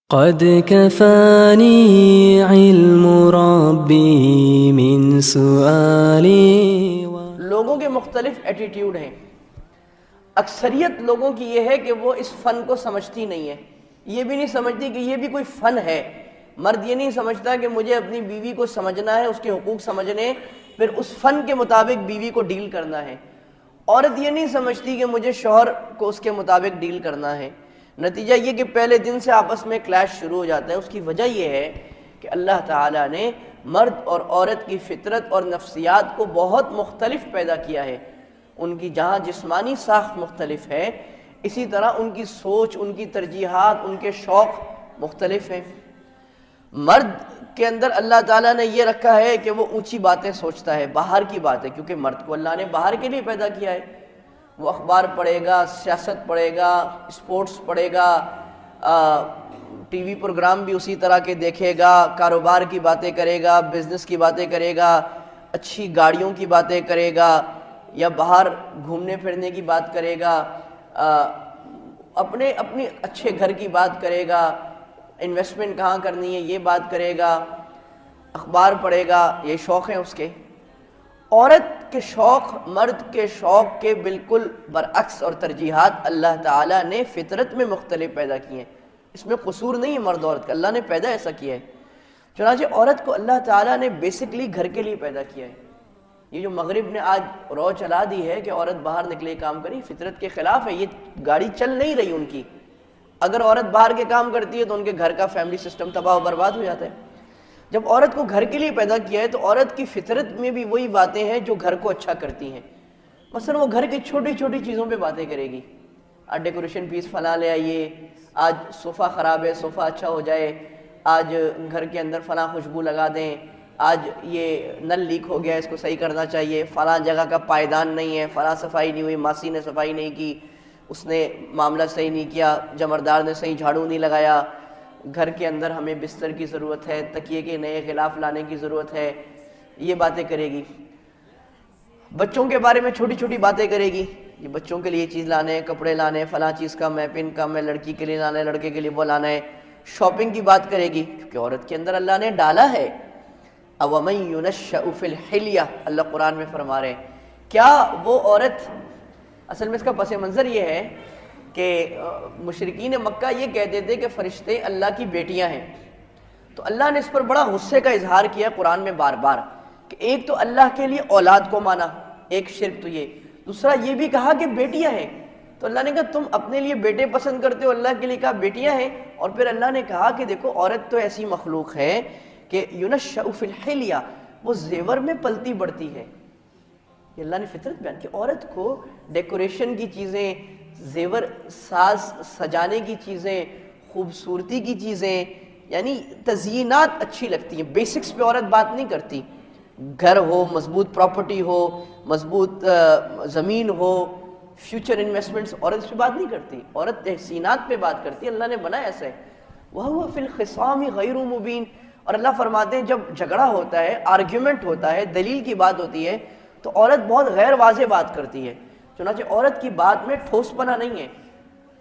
قد كفاني علم ربي من سؤالي لوگوں کے مختلف ایٹیٹیوڈ ہیں۔ اکثریت لوگوں کی یہ ہے کہ وہ اس فن کو سمجھتی نہیں ہے، یہ بھی نہیں سمجھتی کہ یہ بھی کوئی فن ہے۔ مرد یہ نہیں سمجھتا کہ مجھے اپنی بیوی کو سمجھنا ہے، اس کے حقوق سمجھنے، پھر اس فن کے مطابق بیوی کو ڈیل کرنا ہے۔ عورت یہ نہیں سمجھتی کہ مجھے شوہر کو اس کے مطابق ڈیل کرنا ہے۔ نتیجہ یہ کہ پہلے دن سے آپس میں کلیش شروع ہو جاتا ہے۔ اس کی وجہ یہ ہے کہ اللہ تعالیٰ نے مرد اور عورت کی فطرت اور نفسیات کو بہت مختلف پیدا کیا ہے۔ ان کی جہاں جسمانی ساخت مختلف ہے، اسی طرح ان کی سوچ، ان کی ترجیحات، ان کے شوق مختلف ہیں۔ مرد کے اندر اللہ تعالیٰ نے یہ رکھا ہے کہ وہ اونچی باتیں سوچتا ہے، باہر کی باتیں، کیونکہ مرد کو اللہ نے باہر کے لیے پیدا کیا ہے۔ وہ اخبار پڑھے گا، سیاست پڑھے گا، اسپورٹس پڑھے گا، ٹی وی پروگرام بھی اسی طرح کے دیکھے گا، کاروبار کی باتیں کرے گا، بزنس کی باتیں کرے گا، اچھی گاڑیوں کی باتیں کرے گا، یا باہر گھومنے پھرنے کی بات کرے گا، اپنے اچھے گھر کی بات کرے گا، انویسٹمنٹ کہاں کرنی ہے یہ بات کرے گا، اخبار پڑھے گا، یہ شوق ہیں اس کے۔ عورت کے شوق مرد کے شوق کے بالکل برعکس اور ترجیحات اللہ تعالیٰ نے فطرت میں مختلف پیدا کی ہیں۔ اس میں قصور نہیں ہے مرد عورت کا، اللہ نے پیدا ایسا کیا ہے۔ چنانچہ عورت کو اللہ تعالیٰ نے بیسکلی گھر کے لیے پیدا کیا ہے۔ یہ جو مغرب نے آج رو چلا دی ہے کہ عورت باہر نکلے کام کری، فطرت کے خلاف ہے، یہ گاڑی چل نہیں رہی ان کی۔ اگر عورت باہر کے کام کرتی ہے تو ان کے گھر کا فیملی سسٹم تباہ و برباد ہو جاتا ہے۔ جب عورت کو گھر کے لیے پیدا کیا ہے تو عورت کی فطرت میں بھی وہی باتیں ہیں جو گھر کو اچھا کرتی ہیں۔ مثلا وہ گھر کی چھوٹی چھوٹی چیزوں پہ باتیں کرے گی، آج ڈیکوریشن پیس فلاں لے آئیے، آج صوفہ خراب ہے صوفہ اچھا ہو جائے، آج گھر کے اندر فلاں خوشبو لگا دیں، آج یہ نل لیک ہو گیا اس کو صحیح کرنا چاہیے، فلاں جگہ کا پائیدان نہیں ہے، فلاں صفائی نہیں ہوئی، ماسی نے صفائی نہیں کی، اس نے معاملہ صحیح نہیں کیا، جمردار نے صحیح جھاڑو نہیں لگایا، گھر کے اندر ہمیں بستر کی ضرورت ہے، تکیے کے نئے غلاف لانے کی ضرورت ہے، یہ باتیں کرے گی۔ بچوں کے بارے میں چھوٹی چھوٹی باتیں کرے گی، یہ بچوں کے لیے چیز لانے، کپڑے لانے، فلاں چیز کا میں پن کا میں لڑکی کے لیے لانا ہے، لڑکے کے لیے وہ لانا ہے۔ شاپنگ کی بات کرے گی کیونکہ عورت کے اندر اللہ نے ڈالا ہے۔ اَوَمَن يُنَشَّأُ فِي الْحِلْيَةِ، اللہ قرآن میں فرما رہے ہیں، کیا وہ عورت، اصل میں اس کا پس منظر یہ ہے کہ مشرکین مکہ یہ کہتے تھے کہ فرشتے اللہ کی بیٹیاں ہیں، تو اللہ نے اس پر بڑا غصے کا اظہار کیا قرآن میں بار بار کہ ایک تو اللہ کے لیے اولاد کو مانا، ایک شرک تو یہ، دوسرا یہ بھی کہا کہ بیٹیاں ہیں، تو اللہ نے کہا تم اپنے لیے بیٹے پسند کرتے ہو، اللہ کے لیے کہا بیٹیاں ہیں، اور پھر اللہ نے کہا کہ دیکھو عورت تو ایسی مخلوق ہے کہ يُنَشَّأُ فِي الْحِلْيَةِ، وہ زیور میں پلتی بڑھتی ہے۔ یہ اللہ نے فطرت بیان کی، عورت کو ڈیکوریشن کی چیزیں، زیور ساز سجانے کی چیزیں، خوبصورتی کی چیزیں، یعنی تزیینات اچھی لگتی ہیں، بیسکس پہ عورت بات نہیں کرتی۔ گھر ہو، مضبوط پراپرٹی ہو، مضبوط زمین ہو، فیوچر انویسٹمنٹس، عورت اس پہ بات نہیں کرتی، عورت تحسینات پہ بات کرتی ہے، اللہ نے بنایا ایسا ہے۔ وَهُوَ فِي الْخِصَامِ غَيْرُ مُبِينٍ، اور اللہ فرماتے ہیں جب جھگڑا ہوتا ہے، آرگیومنٹ ہوتا ہے، دلیل کی بات ہوتی ہے تو عورت بہت غیر واضح بات کرتی ہے۔ چنانچہ عورت کی بات میں ٹھوس پنا نہیں ہے،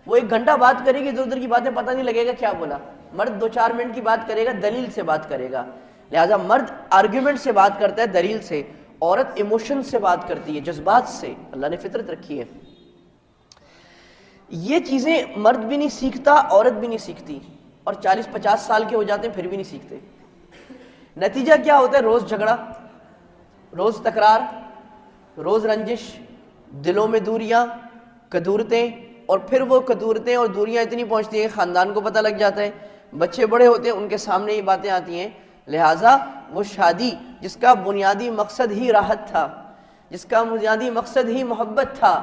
وہ 1 گھنٹہ بات کرے گی، ادھر ادھر کی باتیں پتہ نہیں لگے گا کیا بولا۔ مرد 2-4 منٹ کی بات کرے گا، دلیل سے بات کرے گا، لہٰذا مرد آرگیومنٹ سے بات کرتا ہے، دلیل سے، عورت ایموشن سے بات کرتی ہے، جذبات سے، اللہ نے فطرت رکھی ہے۔ یہ چیزیں مرد بھی نہیں سیکھتا، عورت بھی نہیں سیکھتی، اور 40-50 سال کے ہو جاتے ہیں پھر بھی نہیں سیکھتے۔ نتیجہ کیا ہوتا ہے؟ روز جھگڑا، روز تکرار، روز رنجش، دلوں میں دوریاں، کدورتیں، اور پھر وہ کدورتیں اور دوریاں اتنی پہنچتی ہیں خاندان کو پتہ لگ جاتا ہے، بچے بڑے ہوتے ہیں ان کے سامنے یہ باتیں آتی ہیں، لہٰذا وہ شادی جس کا بنیادی مقصد ہی راحت تھا، جس کا بنیادی مقصد ہی محبت تھا،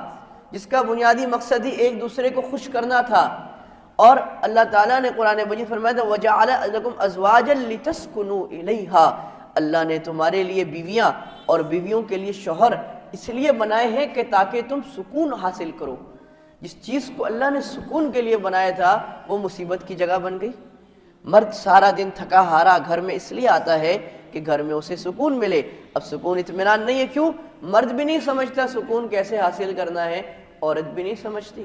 جس کا بنیادی مقصد ہی ایک دوسرے کو خوش کرنا تھا، اور اللہ تعالیٰ نے قرآن مجید فرمایا تھا وَجَعَلَ لَكُمْ أَزْوَاجًا لِتَسْكُنُوا إِلَيْهَا، اللہ نے تمہارے لیے بیویاں اور بیویوں کے لیے شوہر اس لیے بنائے ہیں کہ تاکہ تم سکون حاصل کرو۔ جس چیز کو اللہ نے سکون کے لیے بنایا تھا وہ مصیبت کی جگہ بن گئی۔ مرد سارا دن تھکا ہارا گھر میں اس لیے آتا ہے کہ گھر میں اسے سکون ملے، اب سکون اطمینان نہیں ہے، کیوں؟ مرد بھی نہیں سمجھتا سکون کیسے حاصل کرنا ہے، عورت بھی نہیں سمجھتی۔